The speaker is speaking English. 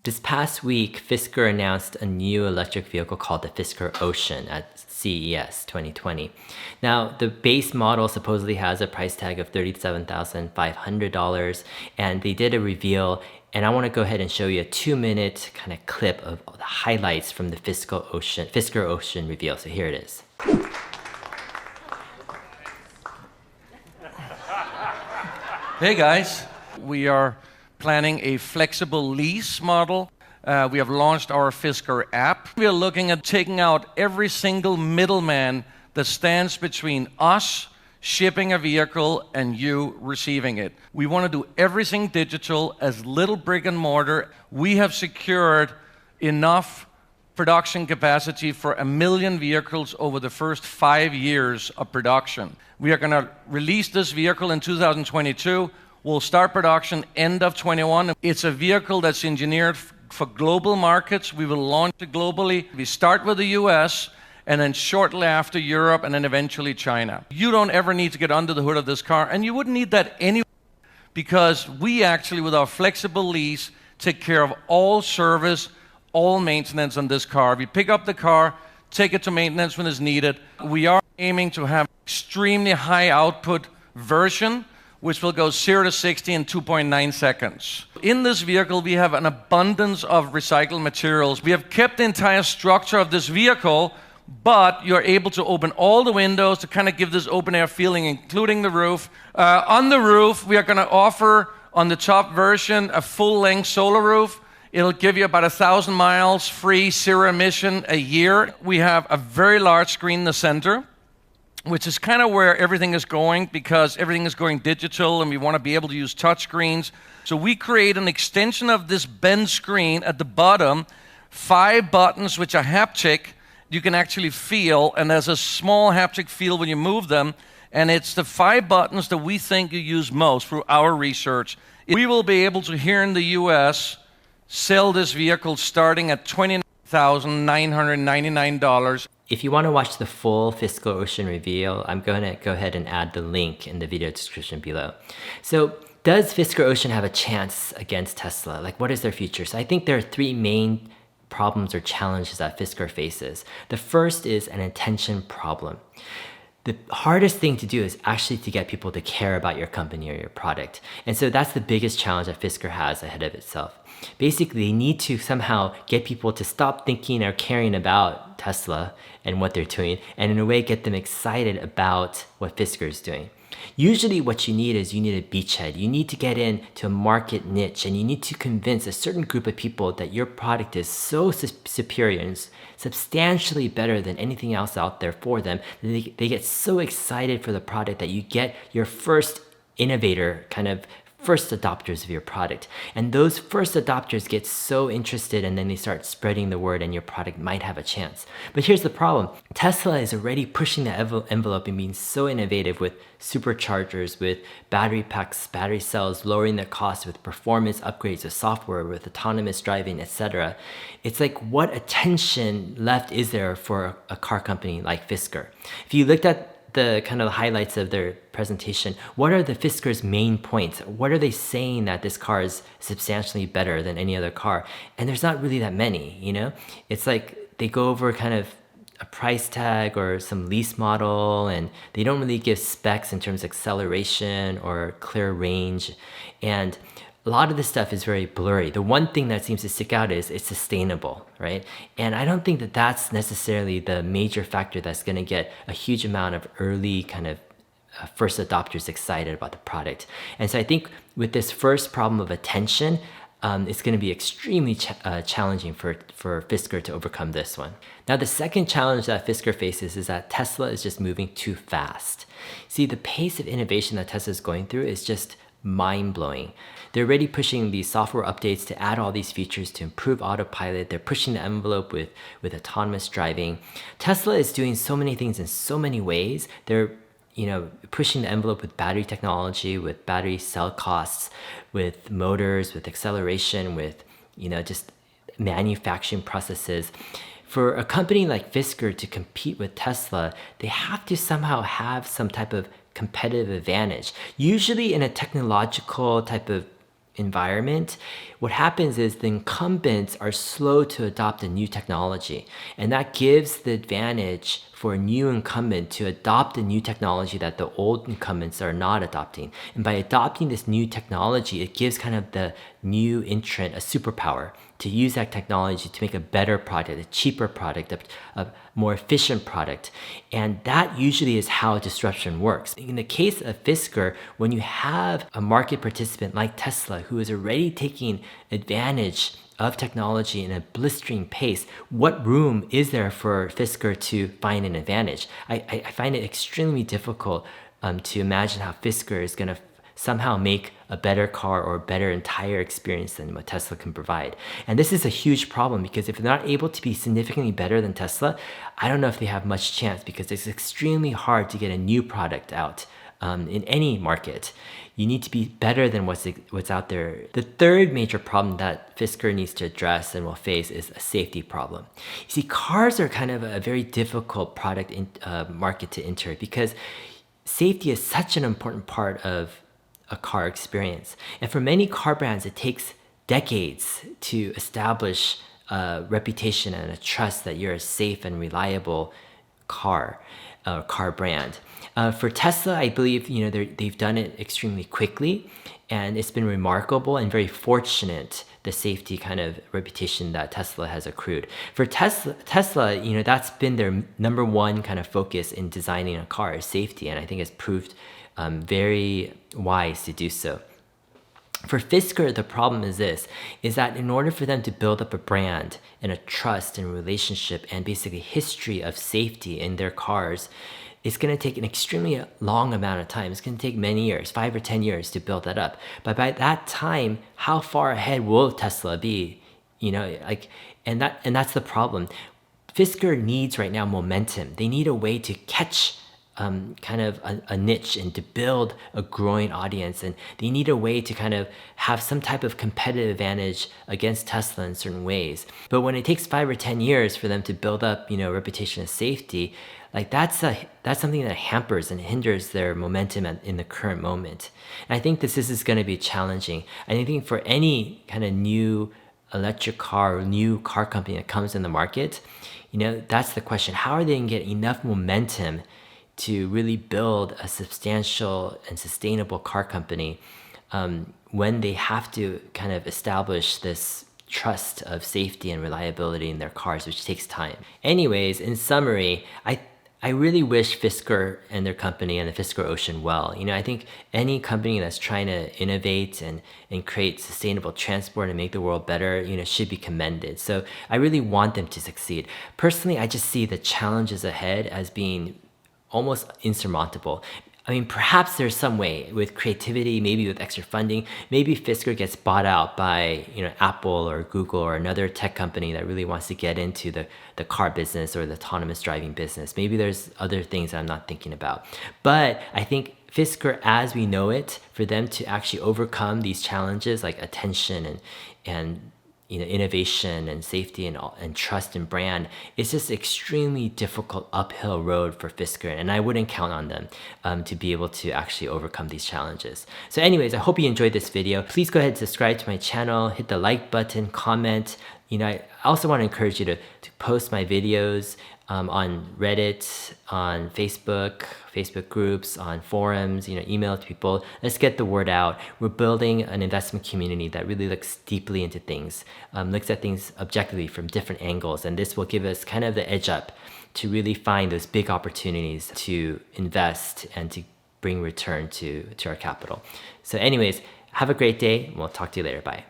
This past week, Fisker announced a new electric vehicle called the Fisker Ocean at CES 2020. Now, the base model supposedly has a price tag of $37,500, and they did a reveal, and I want to go ahead and show you a 2-minute kind of clip of the highlights from the Fisker Ocean reveal. So here it is. Hey guys, we are planning a flexible lease model. We have launched our Fisker app. We are looking at taking out every single middleman that stands between us shipping a vehicle and you receiving it. We want to do everything digital, as little brick and mortar. We have secured enough production capacity for 1 million vehicles over the first 5 years of production. We are going to release this vehicle in 2022. We'll start production end of 21. It's a vehicle that's engineered for global markets. We will launch it globally. We start with the US, and then shortly after Europe, and then eventually China. You don't ever need to get under the hood of this car, and you wouldn't need that anyway, because we actually, with our flexible lease, take care of all service, all maintenance on this car. We pick up the car, take it to maintenance when it's needed. We are aiming to have extremely high output version, which will go 0 to 60 in 2.9 seconds. In this vehicle, we have an abundance of recycled materials. We have kept the entire structure of this vehicle, but you're able to open all the windows to kind of give this open air feeling, including the roof. On the roof, we are going to offer, on the top version, a full-length solar roof. It'll give you about 1,000 miles free, zero emission a year. We have a very large screen in the center, which is kind of where everything is going, because everything is going digital and we want to be able to use touch screens. So we create an extension of this bend screen at the bottom, 5 buttons which are haptic, you can actually feel, and there's a small haptic feel when you move them, and it's the 5 buttons that we think you use most through our research. We will be able to, here in the US, sell this vehicle starting at $29,999. If you want to watch the full Fisker Ocean reveal, I'm going to go ahead and add the link in the video description below. So does Fisker Ocean have a chance against Tesla? Like, what is their future? So I think there are 3 main problems or challenges that Fisker faces. The first is an attention problem. The hardest thing to do is actually to get people to care about your company or your product. And so that's the biggest challenge that Fisker has ahead of itself. Basically, they need to somehow get people to stop thinking or caring about Tesla and what they're doing, and in a way get them excited about what Fisker is doing. Usually what you need is you need a beachhead. You need to get into a market niche, and you need to convince a certain group of people that your product is so superior and substantially better than anything else out there for them. They get so excited for the product that you get your first innovator, kind of first adopters of your product. And those first adopters get so interested, and then they start spreading the word, and your product might have a chance. But here's the problem. Tesla is already pushing the envelope and being so innovative with superchargers, with battery packs, battery cells, lowering their costs, with performance upgrades, with software, with autonomous driving, etc. It's like, what attention left is there for a car company like Fisker? If you looked at the kind of highlights of their presentation, what are the Fisker's main points? What are they saying that this car is substantially better than any other car? And there's not really that many, you know? It's like they go over kind of a price tag or some lease model, and they don't really give specs in terms of acceleration or clear range. And a lot of this stuff is very blurry. The one thing that seems to stick out is it's sustainable, right? And I don't think that that's necessarily the major factor that's going to get a huge amount of early kind of first adopters excited about the product. And so I think with this first problem of attention, it's going to be extremely challenging for Fisker to overcome this one. Now, the second challenge that Fisker faces is that Tesla is just moving too fast. See, the pace of innovation that Tesla is going through is just mind-blowing. They're already pushing these software updates to add all these features to improve autopilot. They're pushing the envelope with autonomous driving. Tesla is doing so many things in so many ways. They're pushing the envelope with battery technology, with battery cell costs, with motors, with acceleration, with just manufacturing processes. For a company like Fisker to compete with Tesla, they have to somehow have some type of competitive advantage. Usually in a technological type of environment, what happens is the incumbents are slow to adopt a new technology. And that gives the advantage for a new incumbent to adopt a new technology that the old incumbents are not adopting. And by adopting this new technology, it gives kind of the new entrant a superpower to use that technology to make a better product, a cheaper product, a more efficient product. And that usually is how disruption works. In the case of Fisker, when you have a market participant like Tesla who is already taking advantage of technology in a blistering pace, what room is there for Fisker to find an advantage? I find it extremely difficult to imagine how Fisker is going to somehow make a better car or a better entire experience than what Tesla can provide. And this is a huge problem because if they're not able to be significantly better than Tesla, I don't know if they have much chance because it's extremely hard to get a new product out in any market. You need to be better than what's out there. The third major problem that Fisker needs to address and will face is a safety problem. You see, cars are kind of a very difficult product market to enter because safety is such an important part of a car experience. And for many car brands, it takes decades to establish a reputation and a trust that you're a safe and reliable car brand. For Tesla, I believe they've done it extremely quickly, and it's been remarkable and very fortunate the safety kind of reputation that Tesla has accrued. For Tesla, that's been their number one kind of focus in designing a car is safety, and I think it's proved very wise to do so. For Fisker, the problem is that in order for them to build up a brand and a trust and relationship and basically history of safety in their cars, it's going to take an extremely long amount of time. It's going to take many years, 5 or 10 years to build that up. But by that time, how far ahead will Tesla be? And that's the problem. Fisker needs right now momentum. They need a way to catch kind of a niche and to build a growing audience, and they need a way to kind of have some type of competitive advantage against Tesla in certain ways. But when it takes 5 or 10 years for them to build up, a reputation of safety, that's something that hampers and hinders their momentum in the current moment. And I think this is going to be challenging. And I think for any kind of new electric car or new car company that comes in the market, that's the question. How are they going to get enough momentum to really build a substantial and sustainable car company when they have to kind of establish this trust of safety and reliability in their cars, which takes time. Anyways, in summary, I really wish Fisker and their company and the Fisker Ocean well. I think any company that's trying to innovate and create sustainable transport and make the world better, should be commended. So I really want them to succeed. Personally, I just see the challenges ahead as being almost insurmountable. I mean, perhaps there's some way with creativity, maybe with extra funding, maybe Fisker gets bought out by Apple or Google or another tech company that really wants to get into the car business or the autonomous driving business. Maybe there's other things that I'm not thinking about. But I think Fisker, as we know it, for them to actually overcome these challenges like attention and innovation and safety and trust and brand, it's just extremely difficult uphill road for Fisker, and I wouldn't count on them to be able to actually overcome these challenges. So anyways, I hope you enjoyed this video. Please go ahead and subscribe to my channel, hit the like button, comment. I also want to encourage you to post my videos on Reddit, on Facebook groups, on forums, email to people. Let's get the word out. We're building an investment community that really looks deeply into things, looks at things objectively from different angles, and this will give us kind of the edge up to really find those big opportunities to invest and to bring return to our capital. So anyways, have a great day. We'll talk to you later. Bye.